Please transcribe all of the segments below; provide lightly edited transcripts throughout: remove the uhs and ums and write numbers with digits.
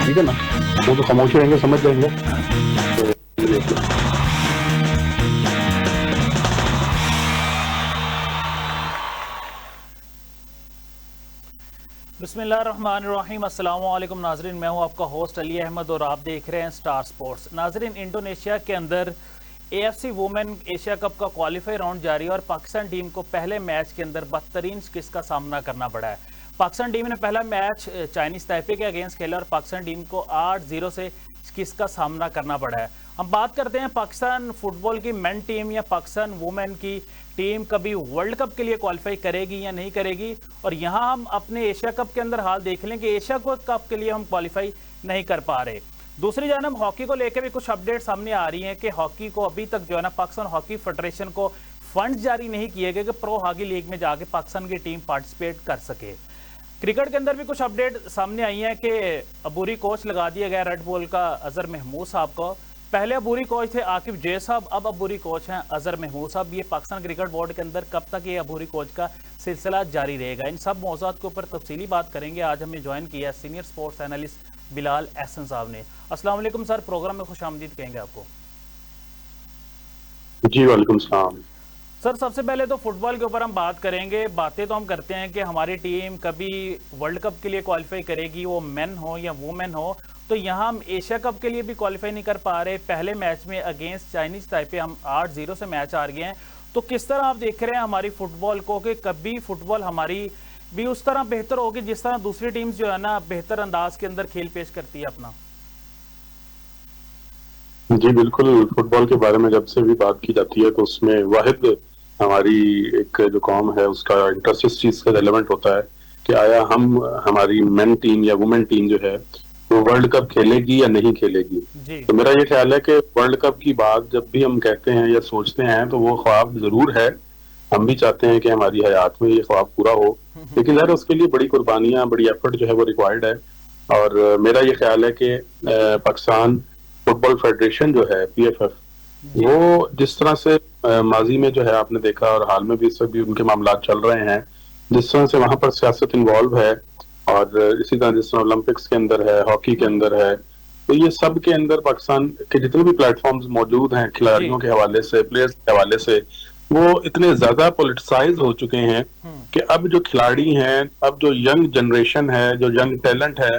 ठीक है ना। वो तो खामोश रहेंगे, समझ जाएंगे। तो बिस्मिल्लाहिर्रहमानिर्रहीम, अस्सलाम वालेकुम नाजरीन। मैं हूं आपका होस्ट अली अहमद और आप देख रहे हैं स्टार स्पोर्ट्स। नाजरीन, इंडोनेशिया के अंदर एएफसी वुमेन एशिया कप का क्वालिफाई राउंड जारी है और पाकिस्तान टीम को पहले मैच के अंदर बदतरीन शिकस्त का सामना करना पड़ा है। पाकिस्तान टीम ने पहला मैच चाइनीज ताइपे के अगेंस्ट खेला और पाकिस्तान टीम को 8-0 से किसका सामना करना पड़ा है। हम बात करते हैं पाकिस्तान फुटबॉल की मेन टीम या पाकिस्तान वुमेन की टीम कभी वर्ल्ड कप के लिए क्वालिफाई करेगी या नहीं करेगी। और यहां हम अपने एशिया कप के अंदर हाल देख लें कि एशिया कप के लिए हम क्वालिफाई नहीं कर पा रहे। दूसरी जानब हॉकी को लेकर भी कुछ अपडेट सामने आ रही हैं कि हॉकी को अभी तक जो है ना पाकिस्तान हॉकी फेडरेशन को फंड जारी नहीं किए गए कि प्रो हॉकी लीग में जाके पाकिस्तान की टीम पार्टिसिपेट कर सके। क्रिकेट के अंदर भी कुछ अपडेट सामने आई हैं कि अबूरी कोच लगा दिया गया रेड बुल का अजहर महमूद साहब को। पहले अबूरी कोच थे आकिब जय साहब, अब अबूरी कोच हैं अजहर महमूद साहब। ये पाकिस्तान क्रिकेट बोर्ड के अंदर कब तक ये अबूरी कोच का सिलसिला जारी रहेगा, इन सब मौज़ूआत के ऊपर तफसीली बात करेंगे। आज हमें ज्वाइन किया है senior sports analyst Bilal Ehsan साहब ने। अस्सलाम वालेकुम सर, प्रोग्राम में खुशामदीद कहेंगे आपको। जी वालेकुम सलाम। सर, सबसे पहले तो फुटबॉल के ऊपर हम बात करेंगे। बातें तो हम करते हैं कि हमारी टीम कभी वर्ल्ड कप के लिए क्वालिफाई करेगी, वो मेन हो या वुमेन हो। तो यहाँ हम एशिया कप के लिए भी क्वालिफाई नहीं कर पा रहे। पहले मैच में अगेंस्ट चाइनीज ताइपे हम 8-0 से मैच हार गए हैं। तो किस तरह आप देख रहे हैं हमारी फुटबॉल को कि कभी फुटबॉल हमारी भी उस तरह बेहतर होगी जिस तरह दूसरी टीम्स जो है ना बेहतर अंदाज के अंदर खेल पेश करती है अपना। जी बिल्कुल, फुटबॉल के बारे में जब से भी बात की जाती है तो उसमें वाहिद हमारी एक जो कौम है उसका इंटरेस्ट इस चीज का रेलेवेंट होता है कि आया हमारी मेन टीम या वुमेन टीम जो है वो वर्ल्ड कप खेलेगी या नहीं खेलेगी। तो मेरा ये ख्याल है कि वर्ल्ड कप की बात जब भी हम कहते हैं या सोचते हैं तो वो ख्वाब जरूर है। हम भी चाहते हैं कि हमारी हयात में ये ख्वाब पूरा हो, लेकिन यार उसके लिए बड़ी कुर्बानियां, बड़ी एफर्ट जो है वो रिक्वायर्ड है। और मेरा ये ख्याल है कि पाकिस्तान फुटबॉल फेडरेशन जो है पीएफएफ, वो जिस तरह से माजी में जो है आपने देखा और हाल में भी इस वक्त भी उनके मामला चल रहे हैं, जिस तरह से वहां पर सियासत इन्वॉल्व है और इसी तरह जिस तरह ओलंपिक्स के अंदर है, हॉकी के अंदर है, तो ये सब के अंदर पाकिस्तान के जितने भी प्लेटफॉर्म्स मौजूद हैं खिलाड़ियों के हवाले से, प्लेयर्स के हवाले से, वो इतने ज्यादा पॉलिटिसाइज हो चुके हैं कि अब जो खिलाड़ी हैं, अब जो यंग जनरेशन है, जो यंग टैलेंट है,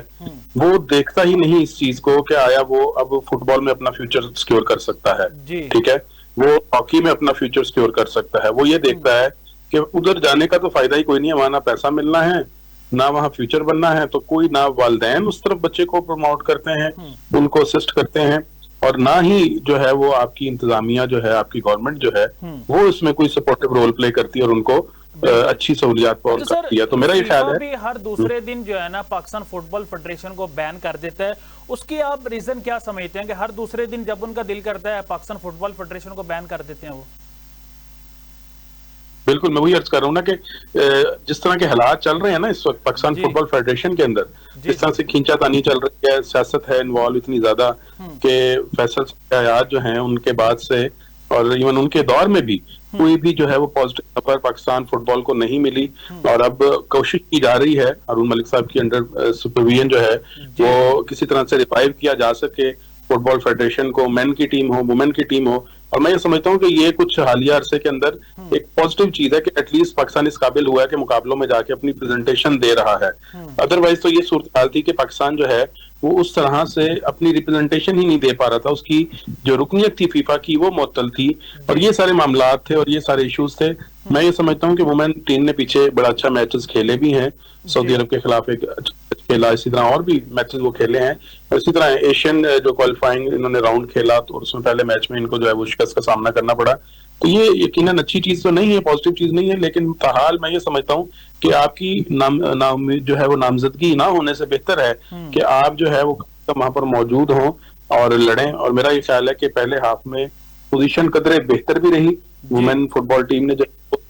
वो देखता ही नहीं इस चीज को कि आया वो अब फुटबॉल में अपना फ्यूचर सिक्योर कर सकता है, ठीक है, वो हॉकी में अपना फ्यूचर सिक्योर कर सकता है। वो ये देखता है कि उधर जाने का तो फायदा ही कोई नहीं है, वहां ना पैसा मिलना है, ना वहां फ्यूचर बनना है, तो कोई ना वालिदैन उस तरफ बच्चे को प्रमोट करते हैं, उनको असिस्ट करते हैं, और ना ही जो है वो आपकी इंतजामिया जो है, आपकी गवर्नमेंट जो है वो इसमें कोई सपोर्टिव रोल प्ले करती है और उनको अच्छी सहूलियात पहुंच करती है। तो मेरा ये ख्याल है भी हर दूसरे दिन जो है ना पाकिस्तान फुटबॉल फेडरेशन को बैन कर देता है, उसकी आप रीजन क्या समझते हैं कि हर दूसरे दिन जब उनका दिल करता है पाकिस्तान फुटबॉल फेडरेशन को बैन कर देते हैं वो? बिल्कुल, मैं वही अर्ज कर रहा हूँ ना कि जिस तरह के हालात चल रहे हैं ना इस वक्त पाकिस्तान फुटबॉल फेडरेशन के अंदर, जिस तरह से खींचातानी चल रही है, सियासत है इन्वॉल्व इतनी ज्यादा कि फैसल हयात जो हैं उनके बाद से और इवन उनके दौर में भी कोई भी जो है वो पॉजिटिव खबर पाकिस्तान फुटबॉल को नहीं मिली। और अब कोशिश की जा रही है अरुण मलिक साहब की अंडर सुपरविजन जो है वो किसी तरह से रिवाइव किया जा सके फुटबॉल फेडरेशन को, मेन की टीम हो, वुमेन की टीम हो। और मैं ये समझता हूँ कि ये कुछ हालिया अरसे के अंदर एक पॉजिटिव चीज है कि एटलीस्ट पाकिस्तान इस काबिल हुआ है कि मुकाबलों में जाके अपनी प्रेजेंटेशन दे रहा है। अदरवाइज तो ये सूरत हाल थी कि पाकिस्तान जो है वो उस तरह से अपनी रिप्रेजेंटेशन ही नहीं दे पा रहा था, उसकी जो रुकनियत थी फीफा की वो मुअत्तल थी, और ये सारे मामला थे और ये सारे इश्यूज थे। मैं ये समझता हूँ कि वुमेन टीम ने पीछे बड़ा अच्छा मैचेस खेले भी हैं, सऊदी अरब के खिलाफ एक खेला, इसी तरह और भी मैचेस वो खेले हैं, और इसी तरह एशियन जो क्वालिफाइंग इन्होंने राउंड खेला तो उसमें पहले मैच में इनको जो है वो शिकस्त का सामना करना पड़ा। तो ये यकीनन अच्छी चीज तो नहीं है, पॉजिटिव चीज नहीं है, लेकिन फिलहाल मैं ये समझता हूँ कि आपकी नाम जो है वो नामजदगी ना होने से बेहतर है कि आप जो है वो वहां पर मौजूद हों और लड़ें। और मेरा ये ख्याल है कि पहले हाफ में पोजीशन कदरे बेहतर भी रही, वुमेन फुटबॉल टीम ने जो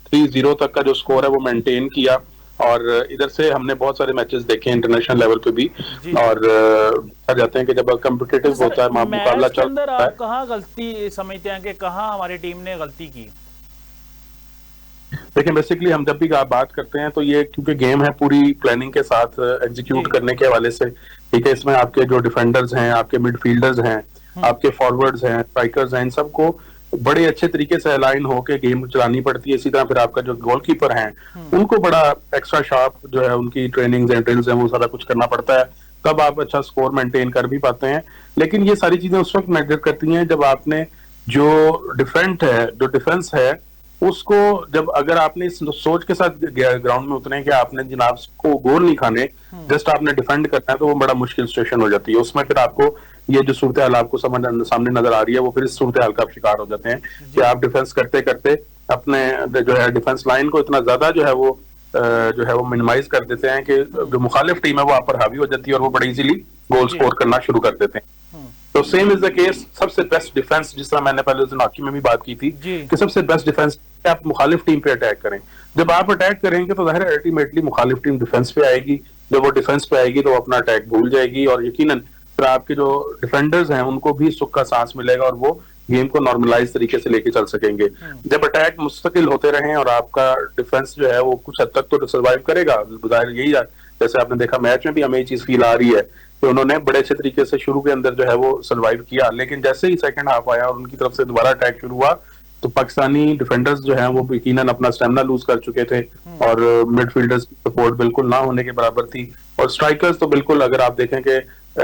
3-0 तक का जो स्कोर है वो मेंटेन किया, और इधर से हमने बहुत सारे मैचेस देखे इंटरनेशनल लेवल पे भी, और जाते हैं कि जब कम्पिटिटिव होता है मुकाबला चल रहा है। आप कहाँ गलती समझते हैं कि कहाँ हमारी टीम ने गलती की? देखिए बेसिकली हम जब भी आप बात करते हैं तो ये क्योंकि गेम है पूरी प्लानिंग के साथ एग्जीक्यूट करने के हवाले से, ठीक है, इसमें आपके जो डिफेंडर्स हैं, आपके मिडफील्डर्स हैं, आपके फॉरवर्ड्स हैं, स्ट्राइकर्स हैं, इन सबको बड़े अच्छे तरीके से अलाइन होकर गेम चलानी पड़ती है। इसी तरह फिर आपका जो गोलकीपर हैं उनको बड़ा एक्स्ट्रा शार्प जो है उनकी ट्रेनिंग्स हैं, ड्रिल्स हैं, वो सारा कुछ करना पड़ता है, तब आप अच्छा स्कोर मेंटेन कर भी पाते हैं। लेकिन ये सारी चीजें उस वक्त मैटर करती हैं जब आपने जो डिफेंस है उसको, जब अगर आपने इस सोच के साथ ग्राउंड में उतरे कि आपने जनाब को गोल नहीं खाने, जस्ट आपने डिफेंड करना है, तो वो बड़ा मुश्किल सिचुएशन हो जाती है। उसमें फिर आपको ये जो सूरत हाल आपको सामने नजर आ रही है, वो फिर इस सूरत हाल का आप शिकार हो जाते हैं कि आप डिफेंस करते करते अपने जो है डिफेंस लाइन को इतना ज्यादा जो है वो मिनिमाइज कर देते हैं कि जो मुखालिफ टीम है वो आप पर हावी हो जाती है और वो बड़ी इजीली गोल स्कोर करना शुरू कर देते हैं। तो सेम इज द केस, सबसे बेस्ट डिफेंस, जिस तरह मैंने पहले उस दिन हॉकी में भी बात की थी कि सबसे बेस्ट डिफेंस आप मुखालिफ टीम पे अटैक करें। जब आप अटैक करेंगे तो जाहिर है अल्टीमेटली मुखालिफ टीम डिफेंस पे आएगी, जब वो डिफेंस पे आएगी तो वो अपना अटैक भूल जाएगी और यकीनन फिर आपके जो डिफेंडर्स हैं उनको भी सुख का सांस मिलेगा और वो गेम को नॉर्मलाइज तरीके से लेके चल सकेंगे। जब अटैक मुस्तकिल होते रहें और आपका डिफेंस जो है वो कुछ हद तक तो सर्वाइव करेगा, जाहिर यही है, जैसे आपने देखा मैच में भी हमें ये चीज फील आ रही है कि उन्होंने बड़े अच्छे तरीके से शुरू के अंदर जो है वो सर्वाइव किया, लेकिन जैसे ही सेकंड हाफ आया और उनकी तरफ से दोबारा अटैक शुरू हुआ तो पाकिस्तानी डिफेंडर्स जो हैं वो यकीनन अपना स्टेमिना लूज कर चुके थे और मिडफील्डर्स की सपोर्ट बिल्कुल ना होने के बराबर थी और स्ट्राइकर्स तो बिल्कुल, अगर आप देखें कि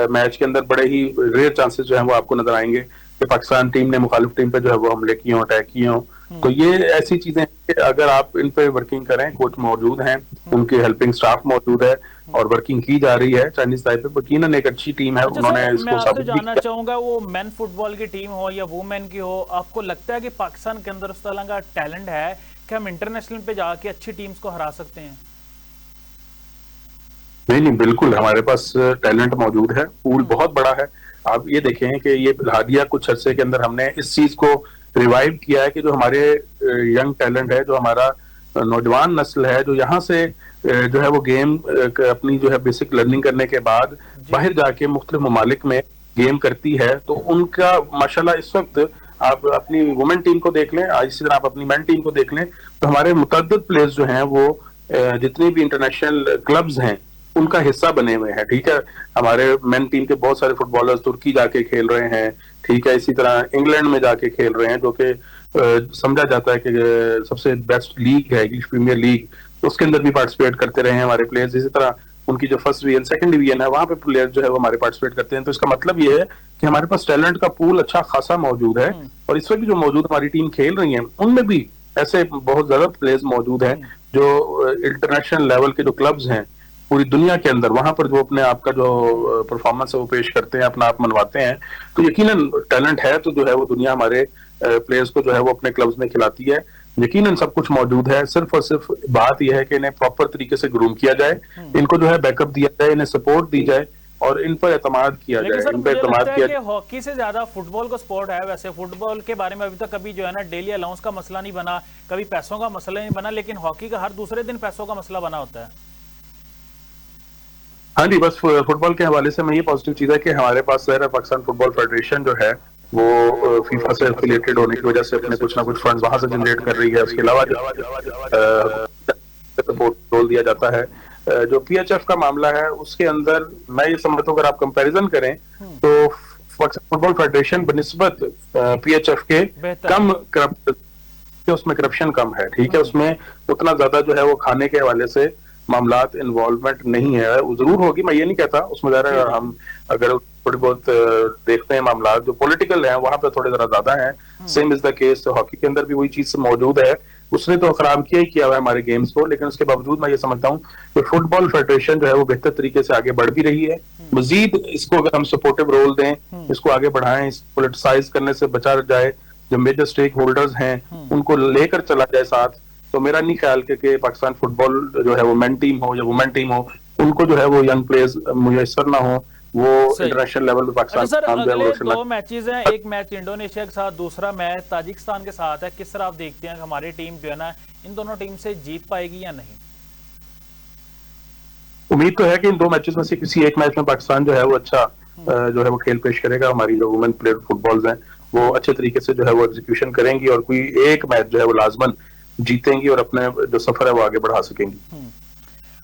मैच के अंदर बड़े ही रेयर चांसेस जो है वो आपको नजर आएंगे कि पाकिस्तान टीम ने मुखालिफ टीम पे जो है वो हमले किए हों, अटैक किए हों। तो ये ऐसी चीजें हैं कि अगर आप इन पे वर्किंग करें, कोच मौजूद हैं, उनकी हेल्पिंग स्टाफ मौजूद है और वर्किंग की जा रही है चाइनीज टाइप पे, यकीनन एक अच्छी टीम है। उन्होंने मैं आपसे जानना चाहूंगा, वो मेन फुटबॉल की टीम हो या वुमेन की हो, आपको लगता है कि पाकिस्तान के अंदर उस तरह का टैलेंट है कि हम इंटरनेशनल पे जाके अच्छी टीम्स को हरा सकते हैं? नहीं, बिल्कुल हमारे पास टैलेंट मौजूद है, पूल बहुत बड़ा है। आप ये देखें कि ये हादिया कुछ अरसे के अंदर हमने इस चीज को रिवाइव किया है कि जो हमारे यंग टैलेंट है, जो हमारा नौजवान नस्ल है, जो यहाँ से जो है वो गेम अपनी जो है बेसिक लर्निंग करने के बाद बाहर जाके मुख्तलिफ ममालिक में गेम करती है, तो उनका माशाल्लाह इस वक्त आप अपनी वुमेन टीम को देख लें, इसी तरह आप अपनी मेन टीम को देख लें, तो हमारे मुतअद्दिद प्लेयर्स जो हैं वो जितने भी इंटरनेशनल क्लब्स हैं उनका हिस्सा बने हुए हैं। ठीक है, हमारे मेन टीम के बहुत सारे फुटबॉलर्स तुर्की जाके खेल रहे हैं, ठीक है, इसी तरह इंग्लैंड में जाके खेल रहे हैं, जो कि समझा जाता है कि सबसे बेस्ट लीग है इंग्लिश प्रीमियर लीग, तो उसके अंदर भी पार्टिसिपेट करते रहे हैं हमारे प्लेयर्स। इसी तरह उनकी जो फर्स्ट डिवीजन, सेकंड डिवीजन है, वहां पे प्लेयर जो है वो हमारे पार्टिसिपेट करते हैं। तो इसका मतलब ये है कि हमारे पास टैलेंट का पूल अच्छा खासा मौजूद है और इस वक्त जो मौजूद हमारी टीम खेल रही है उनमें भी ऐसे बहुत ज्यादा प्लेयर्स मौजूद हैं जो इंटरनेशनल लेवल के जो क्लब्स हैं पूरी दुनिया के अंदर, वहां पर जो अपने आप का जो परफॉर्मेंस है वो पेश करते हैं, अपना आप मनवाते हैं। तो यकीनन टैलेंट है तो जो है वो दुनिया हमारे प्लेयर्स को जो है वो अपने क्लब्स में खिलाती है। यकीनन सब कुछ मौजूद है, सिर्फ और सिर्फ बात यह है कि इन्हें प्रॉपर तरीके से ग्रूम किया जाए, इनको जो है बैकअप दिया जाए, इन्हें सपोर्ट दी जाए और इन पर एतमाद किया जाए। इन पर एतमाद किया जाए। हॉकी से ज्यादा फुटबॉल को सपोर्ट है। वैसे फुटबॉल के बारे में अभी तक कभी जो है ना डेली अलाउंस का मसला नहीं बना, कभी पैसों का मसला नहीं बना, लेकिन हॉकी का हर दूसरे दिन पैसों का मसला बना होता है। हाँ जी, बस फुटबॉल के हवाले से मैं ये पॉजिटिव चीज है कि हमारे पास पाकिस्तान फुटबॉल फेडरेशन जो है वो फीफा से एफिलिएटेड होने की वजह से अपने कुछ ना कुछ फंड वहां से जनरेट कर रही है। उसके अलावा सपोर्ट रोल दिया जाता है। जो पीएचएफ का मामला है उसके अंदर मैं ये समझता हूँ अगर आप कंपैरिजन करें तो फुटबॉल फेडरेशन बनिस्बत पीएचएफ के कम उसमें करप्शन कम है। ठीक है, उसमें उतना ज्यादा जो है वो खाने के हवाले से मामलात इन्वॉल्वमेंट नहीं है। जरूर होगी, मैं ये नहीं कहता, उसमें जरा हम अगर थोड़ी बहुत देखते हैं मामलात जो पॉलिटिकल हैं वहां पे थोड़े जरा ज्यादा हैं। Same is the case hockey के अंदर भी वही चीज मौजूद है। उसने तो खराब किया ही किया हुआ है हमारे गेम्स को, लेकिन उसके बावजूद मैं ये समझता हूँ कि फुटबॉल फेडरेशन जो है वो बेहतर तरीके से आगे बढ़ भी रही है। मजीद इसको अगर हम सपोर्टिव रोल दें, इसको आगे बढ़ाएं, इसको पोलिटिसाइज करने से बचा जाए, जो मेजर स्टेक होल्डर्स हैं उनको लेकर चला जाए साथ, तो मेरा नहीं ख्याल कि पाकिस्तान फुटबॉल जो है वो मेन टीम हो या वुमेन टीम हो, उनको जो है वो यंग प्लेयर्स मुयसर ना हो, वो इंटरनेशनल लेवल पे पाकिस्तान सर अगले 2 मैचेस हैं, एक मैच इंडोनेशिया के साथ, दूसरा मैच ताजिकिस्तान के साथ है। किस तरह आप देखते हैं हमारी टीम जो है ना इन दोनों टीम से जीत पाएगी या नहीं? उम्मीद तो है कि इन 2 मैचेस में से किसी एक मैच में पाकिस्तान जो है वो अच्छा जो है वो खेल पेश करेगा। हमारी जो वुमेन प्लेयर फुटबॉल्स हैं वो अच्छे तरीके से जो है वो एग्जीक्यूशन करेंगी और कोई एक मैच जो है वो लाजमन जीतेंगी और अपने जो सफर है वो आगे बढ़ा सकेंगी।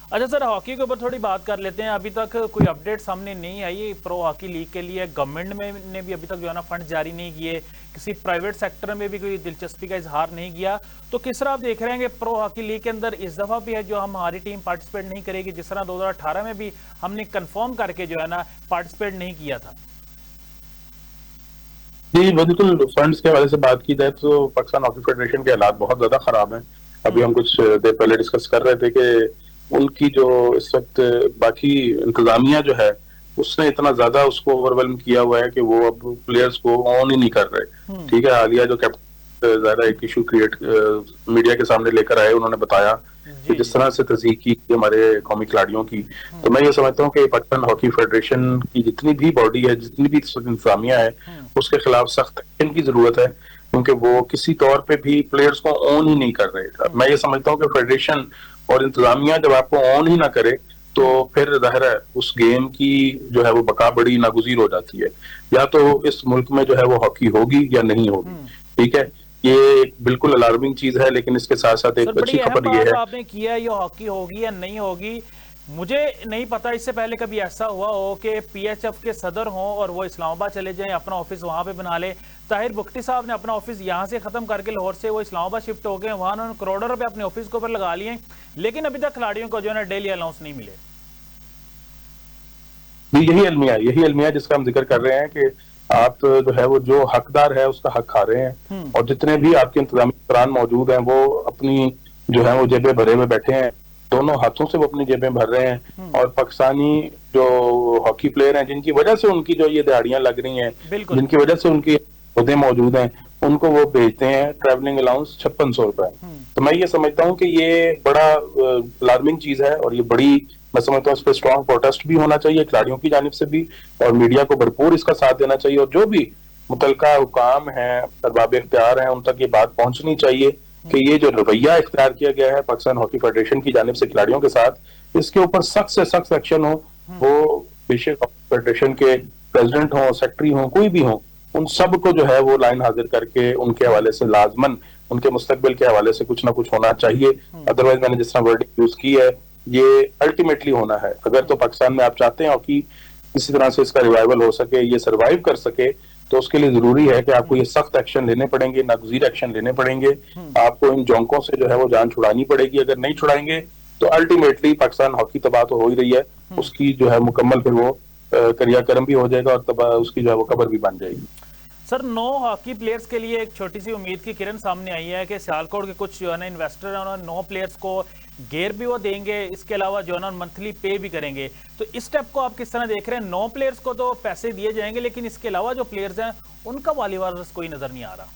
अच्छा सर, हॉकी के ऊपर थोड़ी बात कर लेते हैं। अभी तक कोई अपडेट सामने नहीं आई प्रो हॉकी लीग के लिए। गवर्नमेंट में ने भी अभी तक जो है ना फंड जारी नहीं किए, किसी प्राइवेट सेक्टर में भी कोई दिलचस्पी का इजहार नहीं किया। तो किस तरह आप देख रहे हैं कि प्रो हॉकी लीग के अंदर इस दफा भी है जो हमारी टीम पार्टिसिपेट नहीं करेगी, जिस तरह 2018 में भी हमने कंफर्म करके जो है ना पार्टिसिपेट नहीं किया था? जी बिल्कुल, फंड्स के हवाले से बात की जाए तो पाकिस्तान हॉकी फेडरेशन के हालात बहुत ज्यादा खराब हैं। अभी हम कुछ देर पहले डिस्कस कर रहे थे कि उनकी जो इस वक्त बाकी इंतजामिया जो है उसने इतना ज्यादा उसको ओवरवेलम किया हुआ है कि वो अब प्लेयर्स को ऑन ही नहीं कर रहे। ठीक है, हालिया जो कैप्टन ज़ाहिर एक इशू क्रिएट मीडिया के सामने लेकर आए, उन्होंने बताया कि जिस तरह से तस्दीक की हमारे कौमी खिलाड़ियों की, तो मैं ये समझता हूँ कि पाकिस्तान हॉकी फेडरेशन की जितनी भी बॉडी है, जितनी भी इंतजामिया है, उसके खिलाफ सख्त एक्शन की जरूरत है, क्योंकि वो किसी तौर पे भी प्लेयर्स को ऑन ही नहीं कर रहे। मैं ये समझता हूँ कि फेडरेशन और इंतजामिया जब आपको ऑन ही ना करे तो फिर जाहिर है उस गेम की जो है वो बका बड़ी नागुजीर हो जाती है। या तो इस मुल्क में जो है वो हॉकी होगी या नहीं होगी। ठीक है, ये बिल्कुल अलार्मिंग चीज है, लेकिन इसके साथ साथ एक अच्छी खबर ये है आपने किया ये हॉकी होगी या नहीं होगी, मुझे नहीं पता इससे पहले कभी ऐसा हुआ हो कि पीएचएफ के सदर हों और वो इस्लामाबाद चले जाएं, अपना ऑफिस वहां पे बना ले। ताहिर बुख्ती साहब ने अपना ऑफिस यहां से खत्म करके लाहौर से वो इस्लामाबाद शिफ्ट हो गए, वहां उन्होंने करोड़ों रुपए अपने ऑफिस के ऊपर लगा लिए, लेकिन अभी तक खिलाड़ियों को जो है ना डेली अलाउंस नहीं मिले। यही अलमिया जिसका हम जिक्र कर रहे हैं कि आप जो है वो जो हकदार है उसका हक खा रहे हैं, और जितने भी आपके इंतजामी अफसरान मौजूद हैं वो अपनी जो है वो जेबें भरे हुए बैठे हैं, दोनों हाथों से वो अपनी जेबें भर रहे हैं। और पाकिस्तानी जो हॉकी प्लेयर हैं जिनकी वजह से उनकी जो ये दिहाड़ियां लग रही हैं, जिनकी वजह से उनकी पौधे मौजूद हैं, उनको वो भेजते हैं ट्रैवलिंग अलाउंस 5600 रुपए। तो मैं ये समझता हूँ कि ये बड़ा अलार्मिंग चीज है, और ये बड़ी, मैं समझता हूँ इस पर स्ट्रॉन्ग प्रोटेस्ट भी होना चाहिए खिलाड़ियों की जानिब से भी, और मीडिया को भरपूर इसका साथ देना चाहिए, और जो भी मुतलका हुकाम है, अरबाब इख्तियार हैं, उन तक ये बात पहुंचनी चाहिए कि ये जो रवैया इख्तियार किया गया है पाकिस्तान हॉकी फेडरेशन की जानिब से खिलाड़ियों के साथ, इसके ऊपर सख्त से सख्त एक्शन हो। वो बेशक फेडरेशन के प्रेसिडेंट हो, सेक्रेटरी हो, कोई भी हो, उन सब को जो है वो लाइन हाजिर करके उनके हवाले से लाजमन उनके मुस्तकबिल के हवाले से कुछ ना कुछ होना चाहिए। अदरवाइज मैंने जिस तरह वर्डिंग यूज की है, ये अल्टीमेटली होना है। अगर तो पाकिस्तान में आप चाहते हैं हॉकी किसी तरह से इसका रिवाइवल हो सके, ये सर्वाइव कर सके, तो उसके लिए जरूरी है कि आपको ये सख्त एक्शन लेने पड़ेंगे, नागुज़ीर एक्शन लेने पड़ेंगे। आपको इन जोंकों से जो है वो जान छुड़ानी पड़ेगी। अगर नहीं छुड़ाएंगे तो अल्टीमेटली पाकिस्तान हॉकी तबाह तो हो ही रही है, उसकी जो है मुकम्मल फिर वो क्रियाक्रम भी हो जाएगा और तबाह उसकी जो है वो कब्र भी बन जाएगी। सर, 9 हॉकी प्लेयर्स के लिए एक छोटी सी उम्मीद की किरण सामने आई है कि सियालकोट के कुछ जो है ना इन्वेस्टर हैं, उन्होंने 9 प्लेयर्स को गेयर भी वो देंगे, इसके अलावा जो है ना मंथली पे भी करेंगे। तो इस स्टेप को आप किस तरह देख रहे हैं? 9 प्लेयर्स को तो पैसे दिए जाएंगे, लेकिन इसके अलावा जो प्लेयर्स हैं उनका वाली वारस कोई नजर नहीं आ रहा।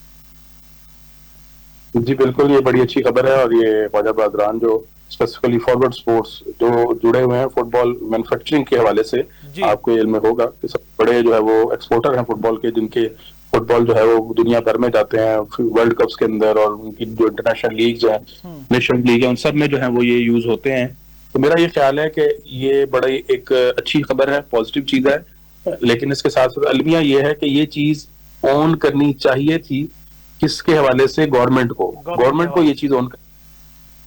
जी बिल्कुल, ये बड़ी अच्छी खबर है, और ये ख्वाजा बरदरान जो स्पेसिफिकली फॉरवर्ड स्पोर्ट्स जो जुड़े हुए हैं फुटबॉल मैन्युफैक्चरिंग के हवाले से, आपको इल्म होगा कि सब बड़े जो है वो एक्सपोर्टर हैं फुटबॉल के, जिनके फुटबॉल जो है वो दुनिया भर में जाते हैं वर्ल्ड कप्स के अंदर, और उनकी जो इंटरनेशनल लीग्स हैं, नेशनल लीग है, उन सब में जो है वो ये यूज होते हैं। तो मेरा ये ख्याल है कि ये बड़ी एक अच्छी खबर है, पॉजिटिव चीज है, लेकिन इसके साथ साथ अलमिया ये है कि ये चीज ऑन करनी चाहिए थी किसके हवाले से? गवर्नमेंट को ये चीज ऑन कर,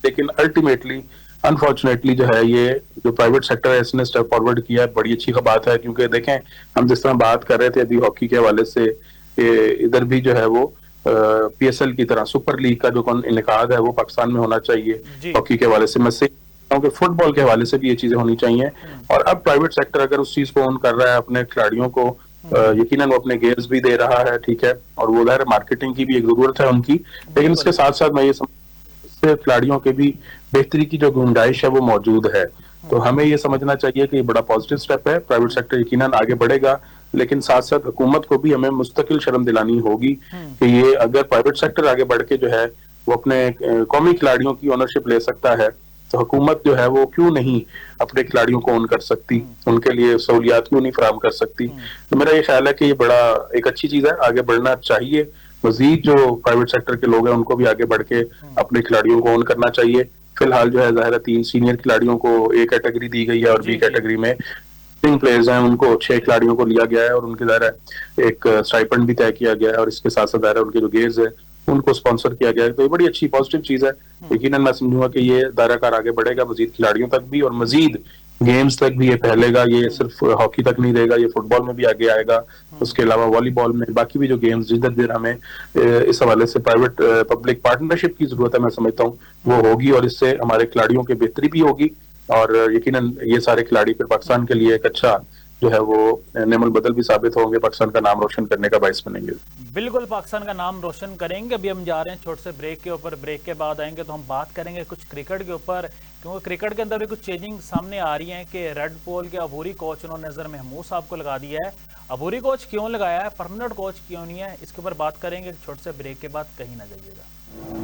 लेकिन अल्टीमेटली अनफॉर्चुनेटली जो है ये जो प्राइवेट सेक्टर है इसने स्टेप फॉरवर्ड किया है। बड़ी अच्छी बात है, क्योंकि देखें हम जिस तरह बात कर रहे थे अभी हॉकी के हवाले से, इधर भी जो है वो पीएसएल की तरह सुपर लीग का जो इनेकाद है वो पाकिस्तान में होना चाहिए हॉकी के हवाले से। मैं से कि फुटबॉल के हवाले से भी ये चीजें होनी चाहिए, और अब प्राइवेट सेक्टर अगर उस चीज को ऑन कर रहा है अपने खिलाड़ियों को, यकीनन वो अपने गेयर्स भी दे रहा है, ठीक है, और वो उधर मार्केटिंग की भी एक जरूरत है उनकी, लेकिन इसके साथ साथ मैं ये समझ खिलाड़ियों के भी बेहतरी की जो गुंजाइश है वो मौजूद है। तो हमें ये समझना चाहिए कि ये बड़ा पॉजिटिव स्टेप है, प्राइवेट सेक्टर यकीनन आगे बढ़ेगा, लेकिन साथ साथ हुकूमत को भी हमें मुस्तकिल शर्म दिलानी होगी कि ये अगर प्राइवेट सेक्टर आगे बढ़ के जो है वो अपने कौमी खिलाड़ियों की ओनरशिप ले सकता है, तो हुकूमत जो है वो क्यों नहीं अपने खिलाड़ियों को ऑन कर सकती, उनके लिए सहूलियात क्यों नहीं फराहम कर सकती। तो मेरा ये ख्याल है कि ये बड़ा एक अच्छी चीज है, आगे बढ़ना चाहिए। मजीद जो प्राइवेट सेक्टर के लोग हैं उनको भी आगे बढ़ के अपने खिलाड़ियों को ऑन करना चाहिए। फिलहाल जो है ज़ाहिर 3 सीनियर खिलाड़ियों को ए कैटेगरी दी गई है, और बी कैटेगरी में प्लेयर्स हैं उनको 6 खिलाड़ियों को लिया गया है, और उनके ज़ाहिर एक स्टाइपेंड भी तय किया गया है, और इसके साथ साथ ज़ाहिर उनके जो गेयर्स है उनको स्पॉन्सर किया गया है। तो ये बड़ी अच्छी पॉजिटिव चीज है। यकीनन मैं समझूंगा कि ये दायराकार आगे बढ़ेगा मजीद खिलाड़ियों तक भी और मजीद गेम्स तक भी ये फैलेगा। ये सिर्फ हॉकी तक नहीं रहेगा, ये फुटबॉल में भी आगे आएगा। उसके अलावा वॉलीबॉल में बाकी भी जो गेम्स जिधर जिधर हमें इस हवाले से प्राइवेट पब्लिक पार्टनरशिप की जरूरत है, मैं समझता हूँ वो होगी और इससे हमारे खिलाड़ियों की बेहतरी भी होगी और यकीनन ये सारे खिलाड़ी फिर पाकिस्तान के लिए एक अच्छा जो है वो नेमल बदल भी साबित होंगे, पाकिस्तान का नाम रोशन करने का बाइस बनेंगे। बिल्कुल पाकिस्तान का नाम रोशन करेंगे। अभी हम जा रहे हैं छोटे से ब्रेक के ऊपर। ब्रेक के बाद आएंगे तो हम बात करेंगे कुछ क्रिकेट के ऊपर, क्योंकि क्रिकेट के अंदर भी कुछ चेंजिंग सामने आ रही है कि रेड बॉल के अबूरी कोच उन्होंने नजर महमूद साहब को लगा दिया है। अबूरी कोच क्यों लगाया है, परमानेंट कोच क्यों नहीं है, इसके ऊपर बात करेंगे छोटे से ब्रेक के बाद। कहीं ना जाइएगा।